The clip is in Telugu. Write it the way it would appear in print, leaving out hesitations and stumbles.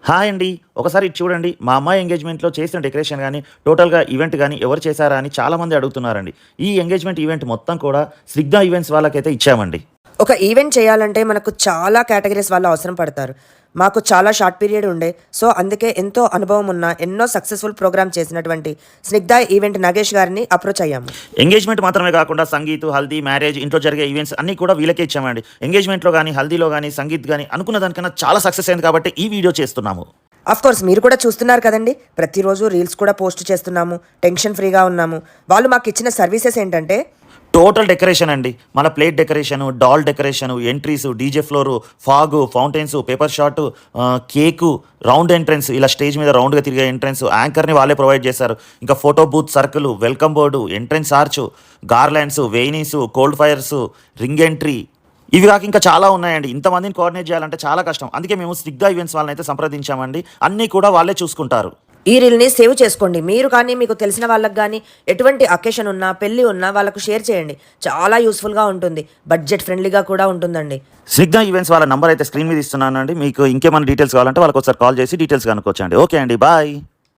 హాయ్ అండి. ఒకసారి ఇటు చూడండి. మా అమ్మాయి ఎంగేజ్‌మెంట్‌లో చేసిన డెకరేషన్ గాని, టోటల్‌గా ఈవెంట్ గాని ఎవరు చేశారా అని చాలామంది అడుగుతున్నారండి. ఈ ఎంగేజ్‌మెంట్ ఈవెంట్ మొత్తం కూడా స్నిగ్ధ ఈవెంట్స్ వాళ్ళకైతే ఇచ్చామండి. ఒక ఈవెంట్ చేయాలంటే మనకు చాలా కేటగిరీస్ వాళ్ళు అవసరం పడతారు. మాకు చాలా షార్ట్ పీరియడ్ ఉండే. సో, అందుకే ఎంతో అనుభవం ఉన్న, ఎన్నో సక్సెస్‌ఫుల్ ప్రోగ్రామ్ చేసినటువంటి స్నిగ్ధ ఈవెంట్ నగేష్ గారిని అప్రోచ్ అయ్యాము. ఎంగేజ్‌మెంట్ మాత్రమే కాకుండా సంగీత్, హల్దీ, మ్యారేజ్, ఇంట్లో జరిగే ఈవెంట్స్ అన్నీ కూడా వీళ్ళకే ఇచ్చామండి. ఎంగేజ్‌మెంట్‌లో గాని, హల్దీలో గాని, సంగీత్ గాని అనుకున్న దానికన్నా చాలా సక్సెస్ అయింది కాబట్టి ఈ వీడియో చేస్తున్నాము. ఆఫ్‌కోర్స్ మీరు కూడా చూస్తున్నారు కదండీ! ప్రతిరోజు రీల్స్ కూడా పోస్ట్ చేస్తున్నాము. టెన్షన్ ఫ్రీగా ఉన్నాము. వాళ్ళు మాకిచ్చిన సర్వీసెస్ ఏంటంటే టోటల్ డెకరేషన్ అండి. మన plate decoration, doll decoration, entries, DJ floor, fog, fountains, paper shot, cake, round entrance ఇలా స్టేజ్ మీద రౌండ్‌గా తిరిగే ఎంట్రన్స్, యాంకర్‌ని వాళ్ళే ప్రొవైడ్ చేశారు. ఇంకా photo booth circle, welcome board, entrance arch, garlands, వెయినీసు, కోల్డ్ ఫైర్స్, రింగ్ ఎంట్రీ ఇవి కాక ఇంకా చాలా ఉన్నాయండి. ఇంతమందిని కోఆర్డినేట్ చేయాలంటే చాలా కష్టం. అందుకే మేము స్నిగ్ధ ఈవెంట్స్ వాళ్ళనైతే సంప్రదించామండి. అన్నీ కూడా వాళ్ళే చూసుకుంటారు. ఈ రీల్‌ని సేవ్ చేసుకోండి. మీరు కానీ, మీకు తెలిసిన వాళ్ళకి గానీ, ఎటువంటి అకేషన్ ఉన్నా, పెళ్లి ఉన్నా వాళ్ళకు షేర్ చేయండి. చాలా యూజ్‌ఫుల్‌గా ఉంటుంది. బడ్జెట్ ఫ్రెండ్లీగా కూడా ఉంటుందండి. స్నిగ్ధ ఈవెంట్స్ వాళ్ళ నంబర్ అయితే స్క్రీన్ మీద ఇస్తున్నానండి. మీకు ఇంకేమైనా డీటెయిల్స్ కావాలంటే వాళ్ళకి ఒకసారి కాల్ చేసి డీటెయిల్స్ కనుక్కోవచ్చండి. ఓకే అండి. బాయ్.